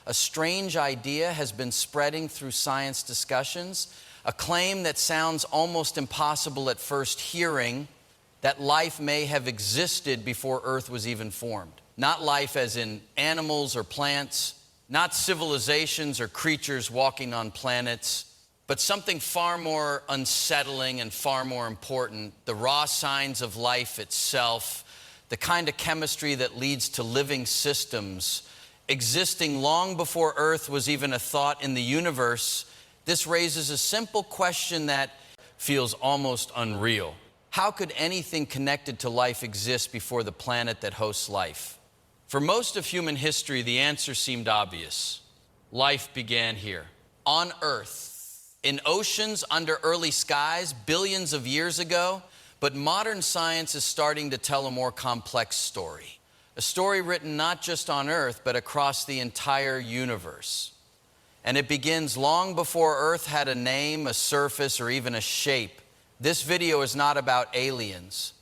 a strange idea has been spreading through science discussions, a claim that sounds almost impossible at first hearing, that life may have existed before Earth was even formed. Not life as in animals or plants, not civilizations or creatures walking on planets, but something far more unsettling and far more important, the raw signs of life itself, the kind of chemistry that leads to living systems existing long before Earth was even a thought in the universe. This raises a simple question that feels almost unreal. How could anything connected to life exist before the planet that hosts life? For most of human history, the answer seemed obvious. Life began here, on Earth, in oceans under early skies billions of years ago, but modern science is starting to tell a more complex story. A story written not just on Earth, but across the entire universe. And it begins long before Earth had a name, a surface, or even a shape. This video is not about aliens.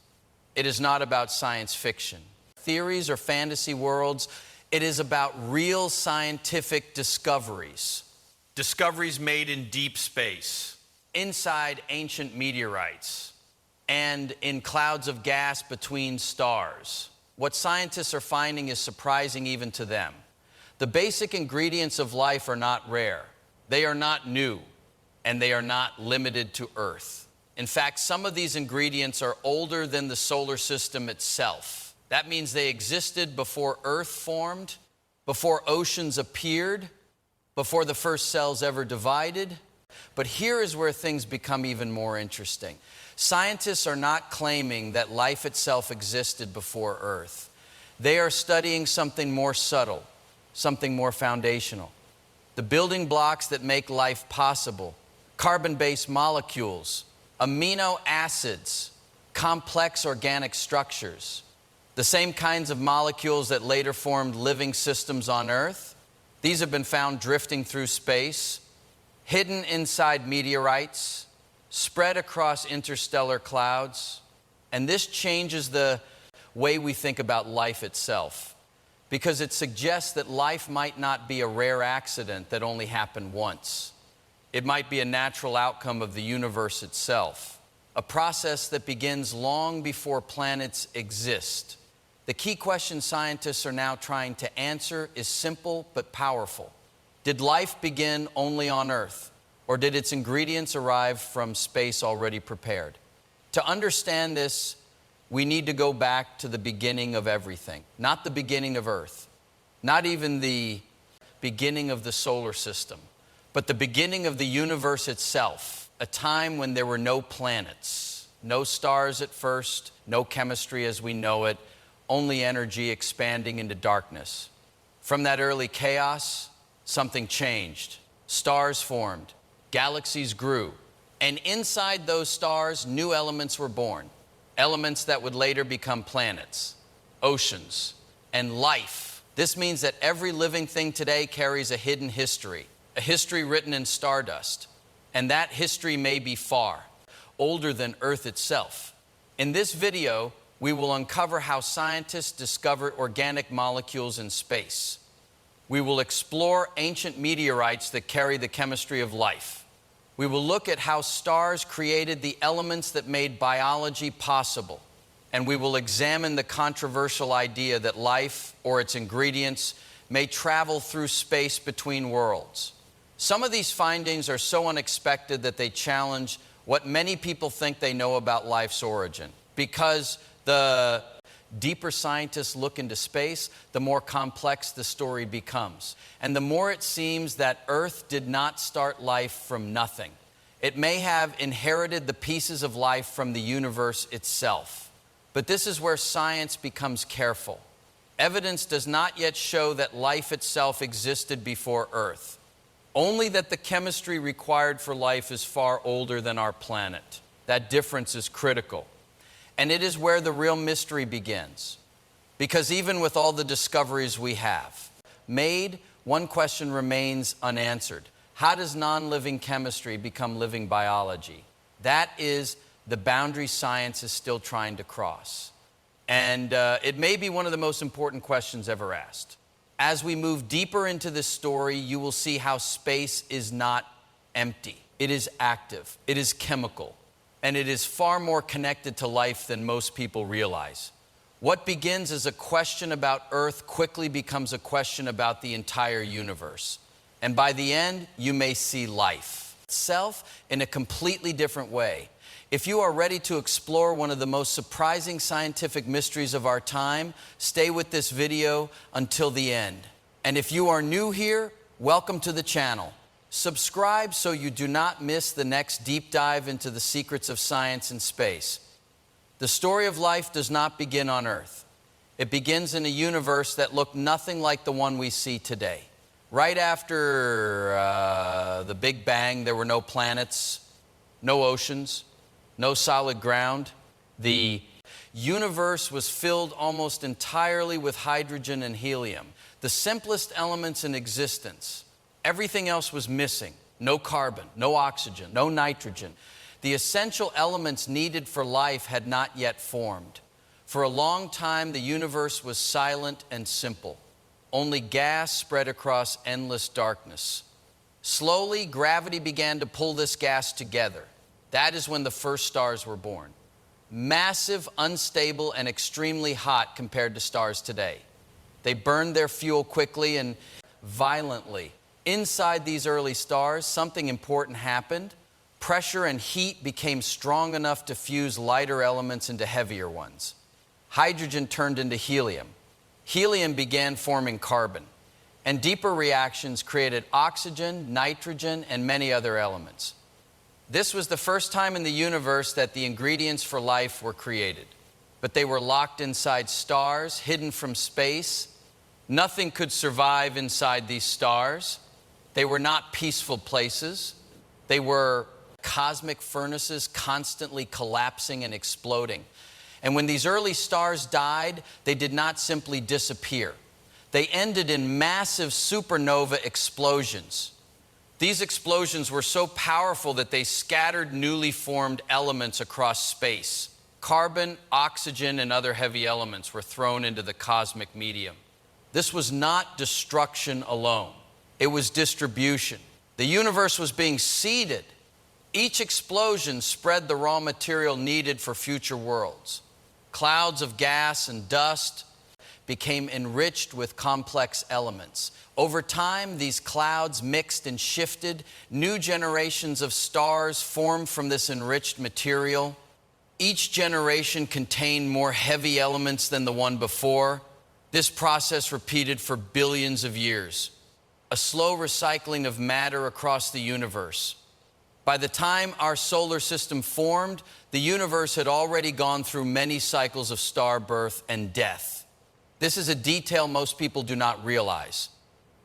It is not about science fiction, theories, or fantasy worlds. It is about real scientific discoveries. Discoveries made in deep space, inside ancient meteorites, and in clouds of gas between stars. What scientists are finding is surprising even to them. The basic ingredients of life are not rare. They are not new, and they are not limited to Earth. In fact, some of these ingredients are older than the solar system itself. That means they existed before Earth formed, before oceans appeared, before the first cells ever divided. But here is where things become even more interesting. Scientists are not claiming that life itself existed before Earth. They are studying something more subtle, something more foundational. The building blocks that make life possible, carbon-based molecules, amino acids, complex organic structures, the same kinds of molecules that later formed living systems on Earth. These have been found drifting through space, hidden inside meteorites, spread across interstellar clouds. And this changes the way we think about life itself, because it suggests that life might not be a rare accident that only happened once. It might be a natural outcome of the universe itself, a process that begins long before planets exist. The key question scientists are now trying to answer is simple but powerful. Did life begin only on Earth, or did its ingredients arrive from space already prepared? To understand this, we need to go back to the beginning of everything, not the beginning of Earth, not even the beginning of the solar system, but the beginning of the universe itself, a time when there were no planets, no stars at first, no chemistry as we know it, only energy expanding into darkness. From that early chaos, something changed. Stars formed, galaxies grew, and inside those stars, new elements were born. Elements that would later become planets, oceans, and life. This means that every living thing today carries a hidden history, a history written in stardust. And that history may be far older than Earth itself. In this video, we will uncover how scientists discovered organic molecules in space. We will explore ancient meteorites that carry the chemistry of life. We will look at how stars created the elements that made biology possible. And we will examine the controversial idea that life or its ingredients may travel through space between worlds. Some of these findings are so unexpected that they challenge what many people think they know about life's origin, because the deeper scientists look into space, the more complex the story becomes. And the more it seems that Earth did not start life from nothing. It may have inherited the pieces of life from the universe itself. But this is where science becomes careful. Evidence does not yet show that life itself existed before Earth, only that the chemistry required for life is far older than our planet. That difference is critical. And it is where the real mystery begins. Because even with all the discoveries we have made, one question remains unanswered. How does non-living chemistry become living biology? That is the boundary science is still trying to cross. And it may be one of the most important questions ever asked. As we move deeper into this story, you will see how space is not empty. It is active, it is chemical, and it is far more connected to life than most people realize. What begins as a question about Earth quickly becomes a question about the entire universe. And by the end, you may see life itself in a completely different way. If you are ready to explore one of the most surprising scientific mysteries of our time, stay with this video until the end. And if you are new here, welcome to the channel. Subscribe so you do not miss the next deep dive into the secrets of science and space. The story of life does not begin on Earth. It begins in a universe that looked nothing like the one we see today. Right after the Big Bang, there were no planets, no oceans, no solid ground. The universe was filled almost entirely with hydrogen and helium, the simplest elements in existence. Everything else was missing. No carbon, no oxygen, no nitrogen. The essential elements needed for life had not yet formed. For a long time, the universe was silent and simple. Only gas spread across endless darkness. Slowly, gravity began to pull this gas together. That is when the first stars were born. Massive, unstable, and extremely hot compared to stars today. They burned their fuel quickly and violently. Inside these early stars, something important happened. Pressure and heat became strong enough to fuse lighter elements into heavier ones. Hydrogen turned into helium. Helium began forming carbon. And deeper reactions created oxygen, nitrogen, and many other elements. This was the first time in the universe that the ingredients for life were created. But they were locked inside stars, hidden from space. Nothing could survive inside these stars. They were not peaceful places. They were cosmic furnaces constantly collapsing and exploding. And when these early stars died, they did not simply disappear. They ended in massive supernova explosions. These explosions were so powerful that they scattered newly formed elements across space. Carbon, oxygen, and other heavy elements were thrown into the cosmic medium. This was not destruction alone. It was distribution. The universe was being seeded. Each explosion spread the raw material needed for future worlds. Clouds of gas and dust became enriched with complex elements. Over time, these clouds mixed and shifted. New generations of stars formed from this enriched material. Each generation contained more heavy elements than the one before. This process repeated for billions of years. A slow recycling of matter across the universe. By the time our solar system formed, the universe had already gone through many cycles of star birth and death. This is a detail most people do not realize.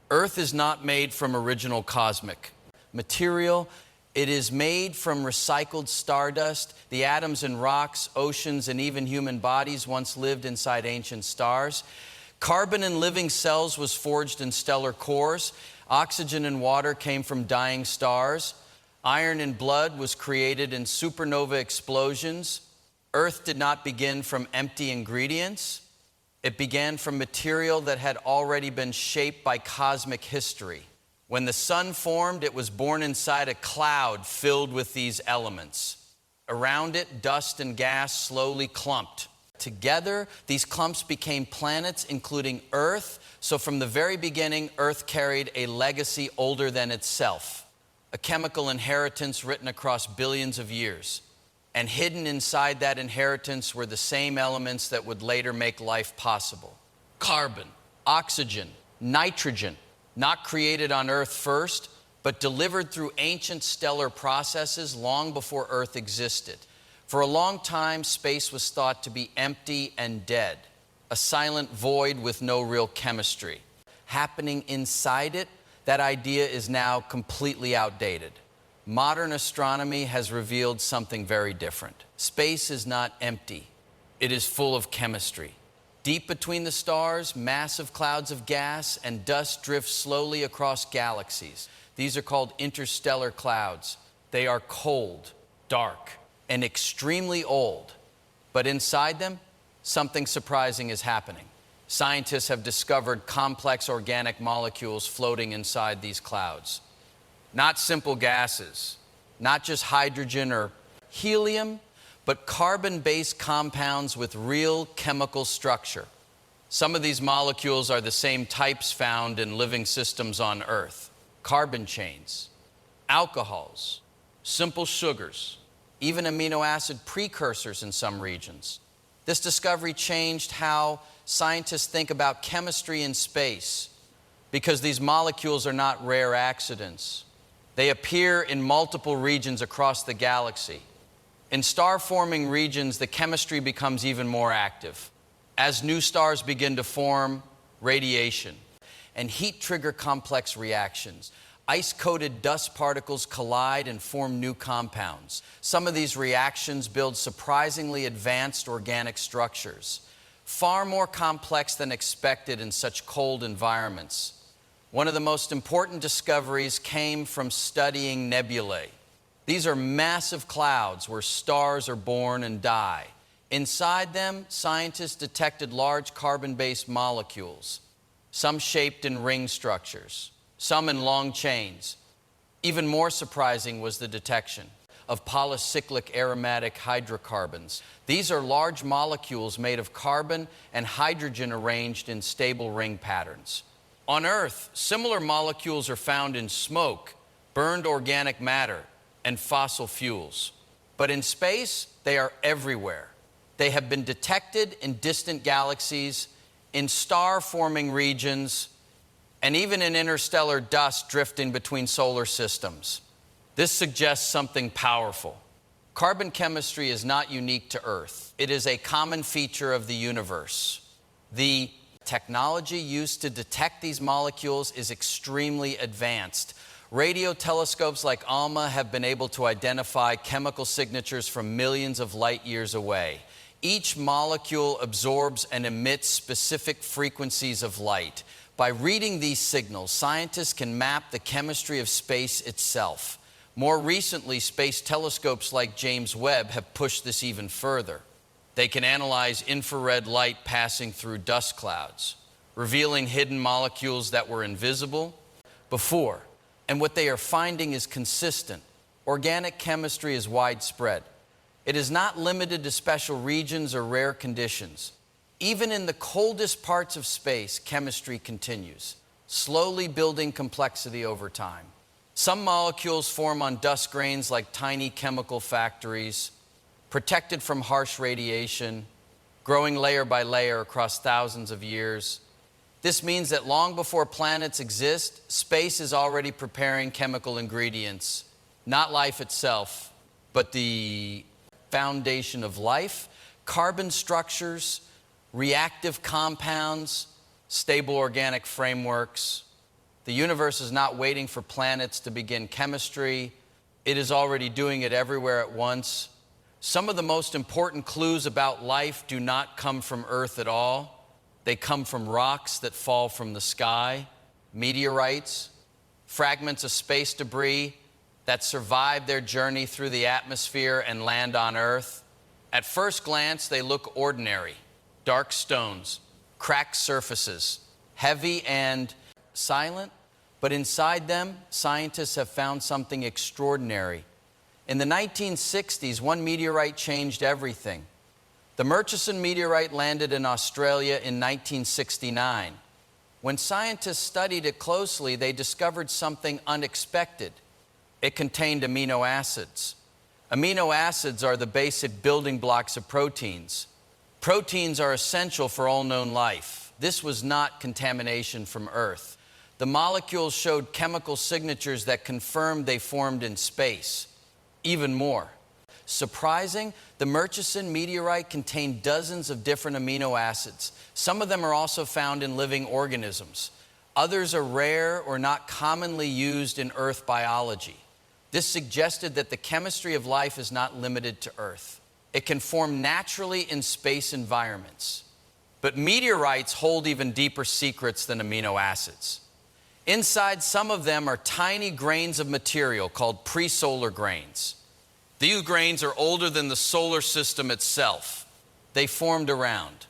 Earth is not made from original cosmic material. It is made from recycled stardust. The atoms in rocks, oceans, and even human bodies once lived inside ancient stars. Carbon in living cells was forged in stellar cores. Oxygen and water came from dying stars. Iron in blood was created in supernova explosions. Earth did not begin from empty ingredients. It began from material that had already been shaped by cosmic history. When the sun formed, it was born inside a cloud filled with these elements. Around it, dust and gas slowly clumped. Together, these clumps became planets, including Earth. So from the very beginning, Earth carried a legacy older than itself, a chemical inheritance written across billions of years. And hidden inside that inheritance were the same elements that would later make life possible. Carbon, oxygen, nitrogen, not created on Earth first, but delivered through ancient stellar processes long before Earth existed. For a long time, space was thought to be empty and dead, a silent void with no real chemistry. Happening inside it, that idea is now completely outdated. Modern astronomy has revealed something very different. Space is not empty. It is full of chemistry. Deep between the stars, massive clouds of gas and dust drift slowly across galaxies. These are called interstellar clouds. They are cold, dark, and extremely old. But inside them, something surprising is happening. Scientists have discovered complex organic molecules floating inside these clouds. Not simple gases, not just hydrogen or helium, but carbon-based compounds with real chemical structure. Some of these molecules are the same types found in living systems on Earth: carbon chains, alcohols, simple sugars, even amino acid precursors in some regions. This discovery changed how scientists think about chemistry in space, because these molecules are not rare accidents. They appear in multiple regions across the galaxy. In star-forming regions, the chemistry becomes even more active. As new stars begin to form, radiation and heat trigger complex reactions. Ice-coated dust particles collide and form new compounds. Some of these reactions build surprisingly advanced organic structures, far more complex than expected in such cold environments. One of the most important discoveries came from studying nebulae. These are massive clouds where stars are born and die. Inside them, scientists detected large carbon-based molecules, some shaped in ring structures, some in long chains. Even more surprising was the detection of polycyclic aromatic hydrocarbons. These are large molecules made of carbon and hydrogen arranged in stable ring patterns. On Earth, similar molecules are found in smoke, burned organic matter, and fossil fuels. But in space, they are everywhere. They have been detected in distant galaxies, in star-forming regions, and even in interstellar dust drifting between solar systems. This suggests something powerful. Carbon chemistry is not unique to Earth. It is a common feature of the universe. The technology used to detect these molecules is extremely advanced. Radio telescopes like ALMA have been able to identify chemical signatures from millions of light years away. Each molecule absorbs and emits specific frequencies of light. By reading these signals, scientists can map the chemistry of space itself. More recently, space telescopes like James Webb have pushed this even further. They can analyze infrared light passing through dust clouds, revealing hidden molecules that were invisible before. And what they are finding is consistent. Organic chemistry is widespread. It is not limited to special regions or rare conditions. Even in the coldest parts of space, chemistry continues, slowly building complexity over time. Some molecules form on dust grains like tiny chemical factories, protected from harsh radiation, growing layer by layer across thousands of years. This means that long before planets exist, space is already preparing chemical ingredients, not life itself, but the foundation of life, carbon structures, reactive compounds, stable organic frameworks. The universe is not waiting for planets to begin chemistry. It is already doing it everywhere at once. Some of the most important clues about life do not come from Earth at all. They come from rocks that fall from the sky, meteorites, fragments of space debris that survive their journey through the atmosphere and land on Earth. At first glance, they look ordinary. Dark stones, cracked surfaces, heavy and silent, but inside them, scientists have found something extraordinary. In the 1960s, one meteorite changed everything. The Murchison meteorite landed in Australia in 1969. When scientists studied it closely, they discovered something unexpected. It contained amino acids. Amino acids are the basic building blocks of proteins. Proteins are essential for all known life. This was not contamination from Earth. The molecules showed chemical signatures that confirmed they formed in space. Even more surprising, the Murchison meteorite contained dozens of different amino acids. Some of them are also found in living organisms. Others are rare or not commonly used in Earth biology. This suggested that the chemistry of life is not limited to Earth. It can form naturally in space environments. But meteorites hold even deeper secrets than amino acids. Inside some of them are tiny grains of material called presolar grains. These grains are older than the solar system itself. They formed around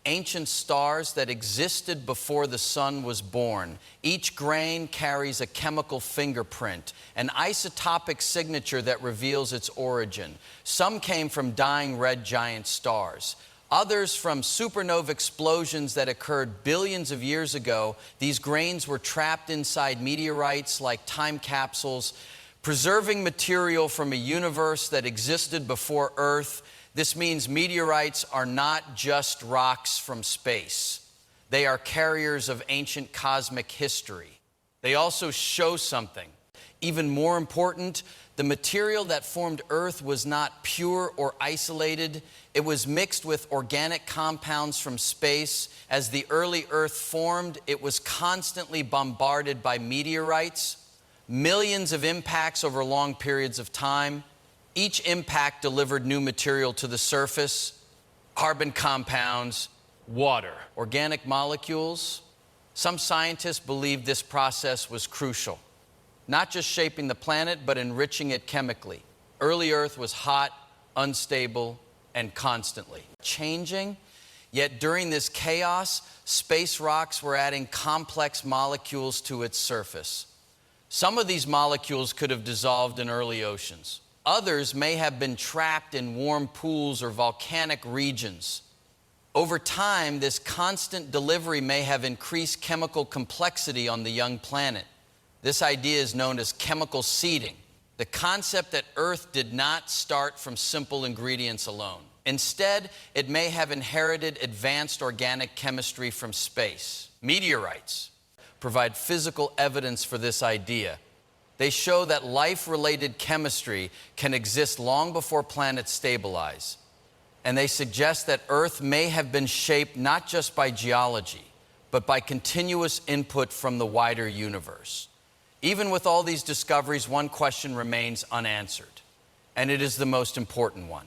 ancient stars that existed before the sun was born. Each grain carries a chemical fingerprint, an isotopic signature that reveals its origin. Some came from dying red giant stars. Others from supernova explosions that occurred billions of years ago. These grains were trapped inside meteorites like time capsules, preserving material from a universe that existed before Earth. This means meteorites are not just rocks from space. They are carriers of ancient cosmic history. They also show something. Even more important, the material that formed Earth was not pure or isolated. It was mixed with organic compounds from space. As the early Earth formed, it was constantly bombarded by meteorites, millions of impacts over long periods of time. Each impact delivered new material to the surface: carbon compounds, water, organic molecules. Some scientists believe this process was crucial, not just shaping the planet, but enriching it chemically. Early Earth was hot, unstable, and constantly changing. Yet during this chaos, space rocks were adding complex molecules to its surface. Some of these molecules could have dissolved in early oceans. Others may have been trapped in warm pools or volcanic regions. Over time, this constant delivery may have increased chemical complexity on the young planet. This idea is known as chemical seeding, the concept that Earth did not start from simple ingredients alone. Instead, it may have inherited advanced organic chemistry from space. Meteorites provide physical evidence for this idea. They show that life-related chemistry can exist long before planets stabilize. And they suggest that Earth may have been shaped not just by geology, but by continuous input from the wider universe. Even with all these discoveries, one question remains unanswered, and it is the most important one.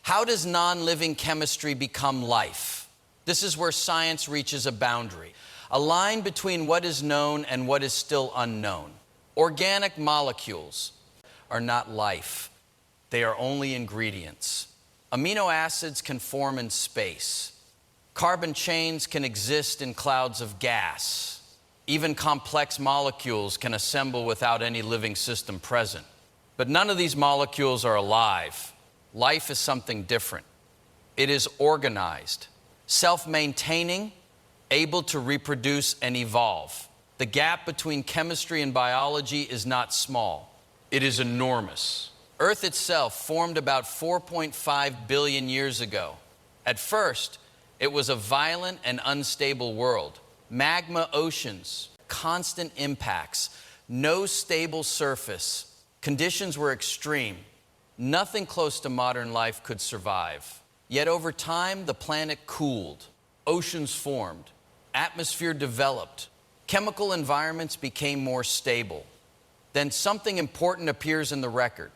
How does non-living chemistry become life? This is where science reaches a boundary, a line between what is known and what is still unknown. Organic molecules are not life. They are only ingredients. Amino acids can form in space. Carbon chains can exist in clouds of gas. Even complex molecules can assemble without any living system present. But none of these molecules are alive. Life is something different. It is organized, self-maintaining, able to reproduce and evolve. The gap between chemistry and biology is not small. It is enormous. Earth itself formed about 4.5 billion years ago. At first, it was a violent and unstable world. Magma oceans, constant impacts, no stable surface. Conditions were extreme. Nothing close to modern life could survive. Yet over time, the planet cooled. Oceans formed. Atmosphere developed. Chemical environments became more stable. Then something important appears in the record: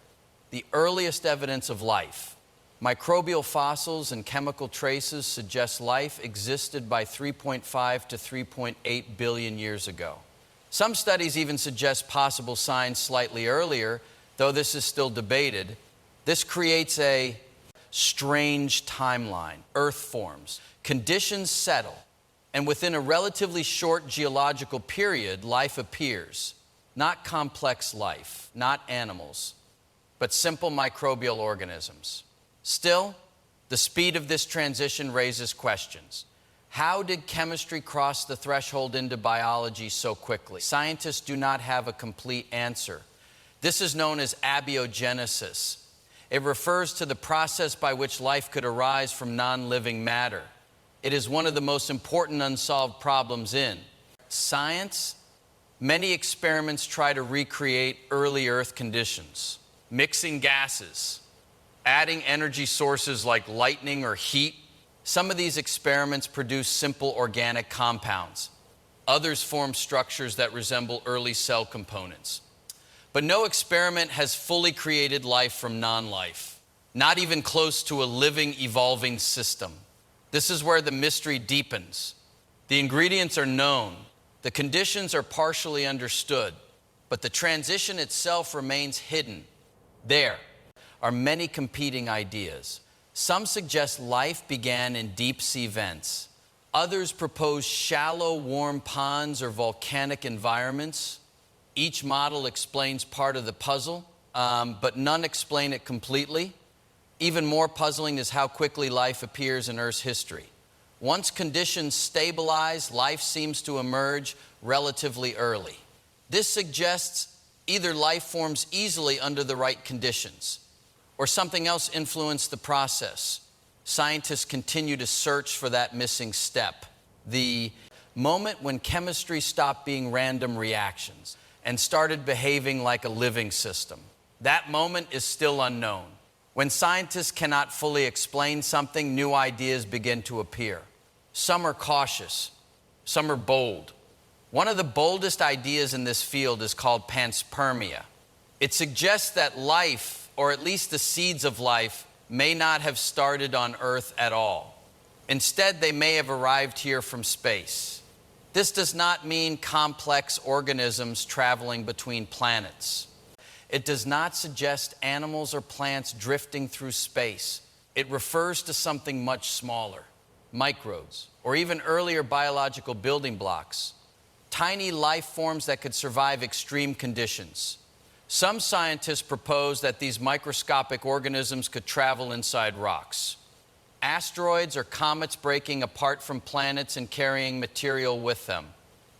the earliest evidence of life. Microbial fossils and chemical traces suggest life existed by 3.5 to 3.8 billion years ago. Some studies even suggest possible signs slightly earlier, though this is still debated. This creates a strange timeline. Earth forms, conditions settle, and within a relatively short geological period, life appears. Not complex life, not animals, but simple microbial organisms. Still, the speed of this transition raises questions. How did chemistry cross the threshold into biology so quickly? Scientists do not have a complete answer. This is known as abiogenesis. It refers to the process by which life could arise from non-living matter. It is one of the most important unsolved problems in science. Many experiments try to recreate early Earth conditions, mixing gases, adding energy sources like lightning or heat. Some of these experiments produce simple organic compounds. Others form structures that resemble early cell components. But no experiment has fully created life from non-life, not even close to a living, evolving system. This is where the mystery deepens. The ingredients are known. The conditions are partially understood, but the transition itself remains hidden. There are many competing ideas. Some suggest life began in deep-sea vents. Others propose shallow, warm ponds or volcanic environments. Each model explains part of the puzzle, but none explain it completely. Even more puzzling is how quickly life appears in Earth's history. Once conditions stabilize, life seems to emerge relatively early. This suggests either life forms easily under the right conditions, or something else influenced the process. Scientists continue to search for that missing step, the moment when chemistry stopped being random reactions and started behaving like a living system. That moment is still unknown. When scientists cannot fully explain something, new ideas begin to appear. Some are cautious, some are bold. One of the boldest ideas in this field is called panspermia. It suggests that life, or at least the seeds of life, may not have started on Earth at all. Instead, they may have arrived here from space. This does not mean complex organisms traveling between planets. It does not suggest animals or plants drifting through space. It refers to something much smaller, microbes, or even earlier biological building blocks, tiny life forms that could survive extreme conditions. Some scientists propose that these microscopic organisms could travel inside rocks. Asteroids or comets breaking apart from planets and carrying material with them.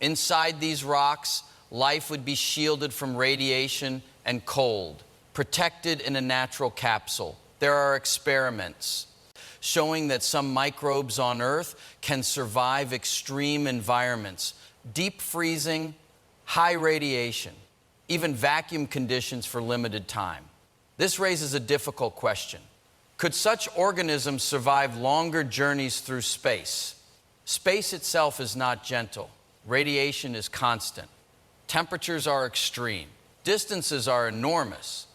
Inside these rocks, life would be shielded from radiation and cold, protected in a natural capsule. There are experiments showing that some microbes on Earth can survive extreme environments, deep freezing, high radiation, even vacuum conditions for limited time. This raises a difficult question. Could such organisms survive longer journeys through space? Space itself is not gentle. Radiation is constant. Temperatures are extreme. Distances are enormous.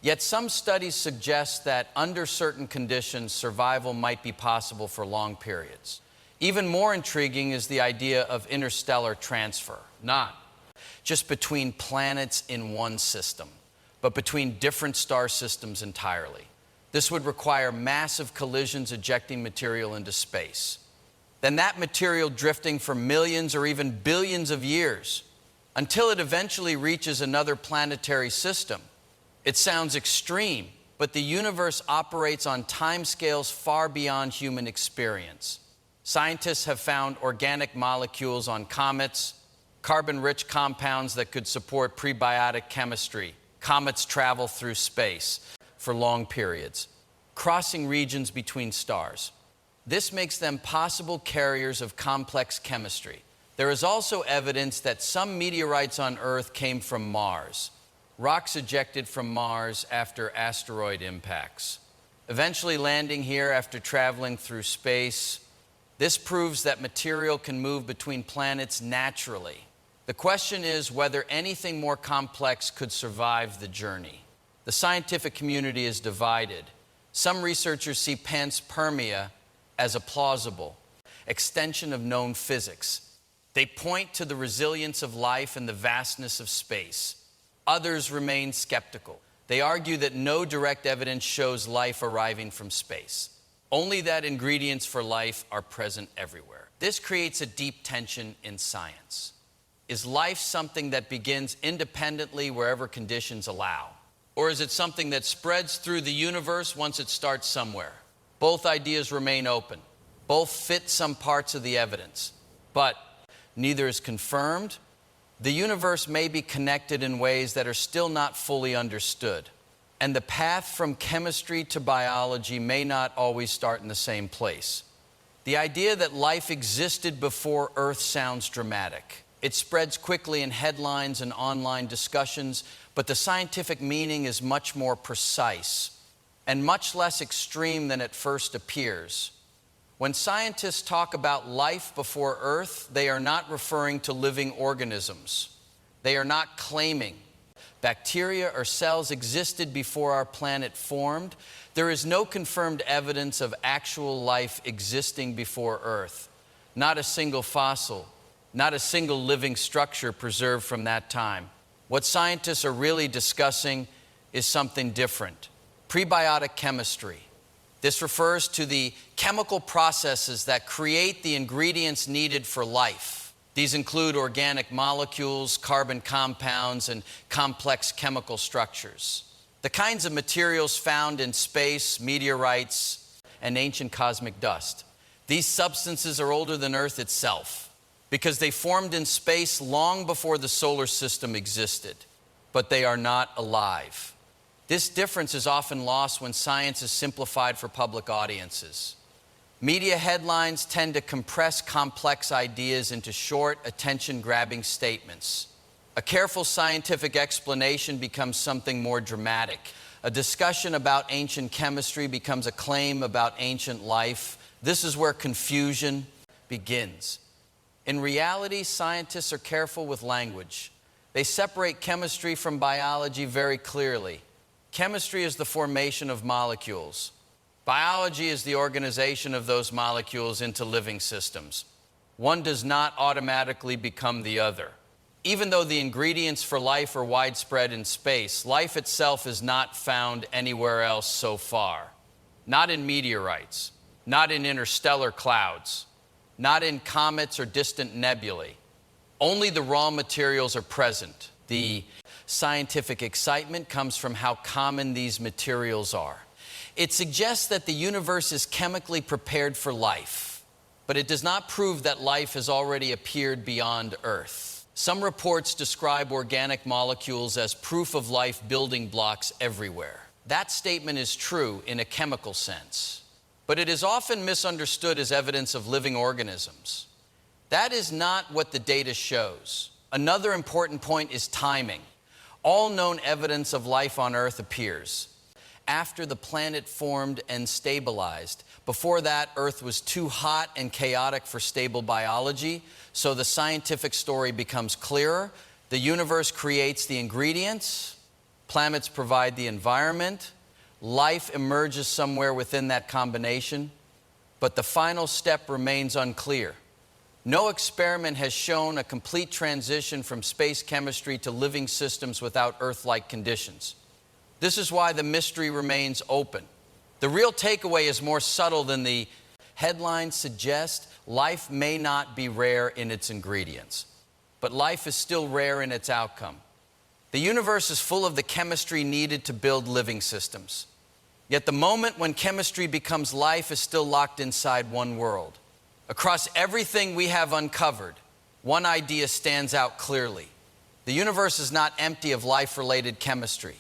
Yet some studies suggest that under certain conditions, survival might be possible for long periods. Even more intriguing is the idea of interstellar transfer, not just between planets in one system, but between different star systems entirely. This would require massive collisions ejecting material into space. Then that material drifting for millions or even billions of years until it eventually reaches another planetary system. It sounds extreme, but the universe operates on timescales far beyond human experience. Scientists have found organic molecules on comets, carbon-rich compounds that could support prebiotic chemistry. Comets travel through space for long periods, crossing regions between stars. This makes them possible carriers of complex chemistry. There is also evidence that some meteorites on Earth came from Mars, rocks ejected from Mars after asteroid impacts, eventually landing here after traveling through space. This proves that material can move between planets naturally. The question is whether anything more complex could survive the journey. The scientific community is divided. Some researchers see panspermia as a plausible extension of known physics. They point to the resilience of life and the vastness of space. Others remain skeptical. They argue that no direct evidence shows life arriving from space, only that ingredients for life are present everywhere. This creates a deep tension in science. Is life something that begins independently wherever conditions allow? Or is it something that spreads through the universe once it starts somewhere? Both ideas remain open. Both fit some parts of the evidence, but neither is confirmed. The universe may be connected in ways that are still not fully understood, and the path from chemistry to biology may not always start in the same place. The idea that life existed before Earth sounds dramatic. It spreads quickly in headlines and online discussions, but the scientific meaning is much more precise and much less extreme than it first appears. When scientists talk about life before Earth, they are not referring to living organisms. They are not claiming bacteria or cells existed before our planet formed. There is no confirmed evidence of actual life existing before Earth. Not a single fossil, not a single living structure preserved from that time. What scientists are really discussing is something different. Prebiotic chemistry. This refers to the chemical processes that create the ingredients needed for life. These include organic molecules, carbon compounds, and complex chemical structures. The kinds of materials found in space, meteorites, and ancient cosmic dust. These substances are older than Earth itself because they formed in space long before the solar system existed, but they are not alive. This difference is often lost when science is simplified for public audiences. Media headlines tend to compress complex ideas into short, attention-grabbing statements. A careful scientific explanation becomes something more dramatic. A discussion about ancient chemistry becomes a claim about ancient life. This is where confusion begins. In reality, scientists are careful with language. They separate chemistry from biology very clearly. Chemistry is the formation of molecules. Biology is the organization of those molecules into living systems. One does not automatically become the other. Even though the ingredients for life are widespread in space, life itself is not found anywhere else so far. Not in meteorites, not in interstellar clouds, not in comets or distant nebulae. Only the raw materials are present. The scientific excitement comes from how common these materials are. It suggests that the universe is chemically prepared for life, but it does not prove that life has already appeared beyond Earth. Some reports describe organic molecules as proof of life building blocks everywhere. That statement is true in a chemical sense, but it is often misunderstood as evidence of living organisms. That is not what the data shows. Another important point is timing. All known evidence of life on Earth appears after the planet formed and stabilized. Before that, Earth was too hot and chaotic for stable biology, so the scientific story becomes clearer. The universe creates the ingredients, planets provide the environment, life emerges somewhere within that combination, but the final step remains unclear. No experiment has shown a complete transition from space chemistry to living systems without Earth-like conditions. This is why the mystery remains open. The real takeaway is more subtle than the headlines suggest. Life may not be rare in its ingredients, but life is still rare in its outcome. The universe is full of the chemistry needed to build living systems. Yet the moment when chemistry becomes life is still locked inside one world. Across everything we have uncovered, one idea stands out clearly. The universe is not empty of life-related chemistry.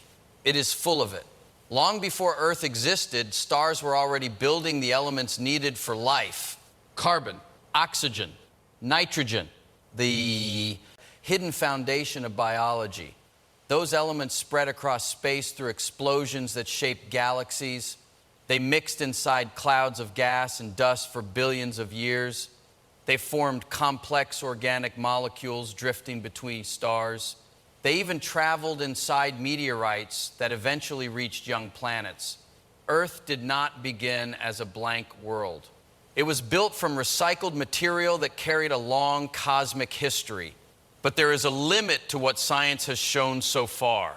It is full of it. Long before Earth existed, stars were already building the elements needed for life. Carbon, oxygen, nitrogen, the hidden foundation of biology. Those elements spread across space through explosions that shaped galaxies. They mixed inside clouds of gas and dust for billions of years. They formed complex organic molecules drifting between stars. They even traveled inside meteorites that eventually reached young planets. Earth did not begin as a blank world. It was built from recycled material that carried a long cosmic history. But there is a limit to what science has shown so far.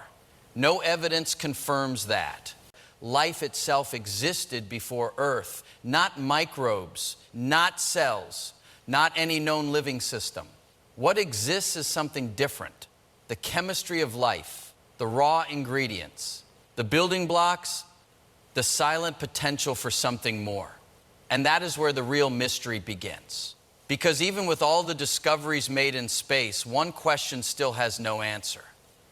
No evidence confirms that. Life itself existed before Earth, not microbes, not cells, not any known living system. What exists is something different. The chemistry of life, the raw ingredients, the building blocks, the silent potential for something more. And that is where the real mystery begins. Because even with all the discoveries made in space, one question still has no answer.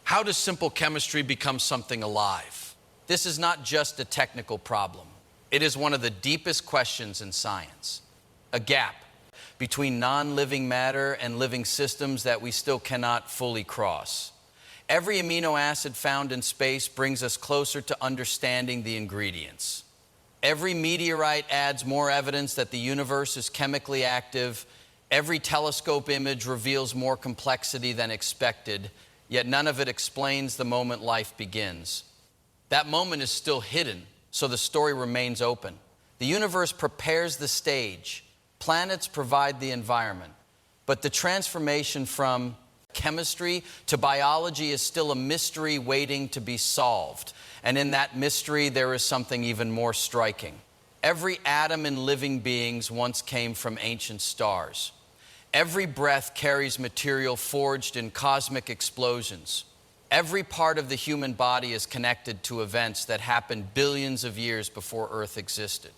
How does simple chemistry become something alive? This is not just a technical problem. It is one of the deepest questions in science. A gap between non-living matter and living systems that we still cannot fully cross. Every amino acid found in space brings us closer to understanding the ingredients. Every meteorite adds more evidence that the universe is chemically active. Every telescope image reveals more complexity than expected, yet none of it explains the moment life begins. That moment is still hidden, so the story remains open. The universe prepares the stage. Planets provide the environment. But the transformation from chemistry to biology is still a mystery waiting to be solved. And in that mystery, there is something even more striking. Every atom in living beings once came from ancient stars. Every breath carries material forged in cosmic explosions. Every part of the human body is connected to events that happened billions of years before Earth existed.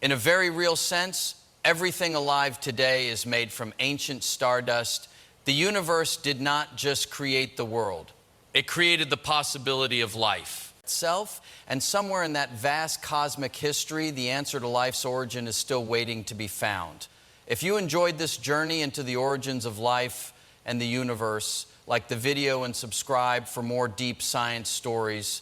In a very real sense, everything alive today is made from ancient stardust. The universe did not just create the world. It created the possibility of life itself, and somewhere in that vast cosmic history, the answer to life's origin is still waiting to be found. If you enjoyed this journey into the origins of life and the universe, like the video and subscribe for more deep science stories.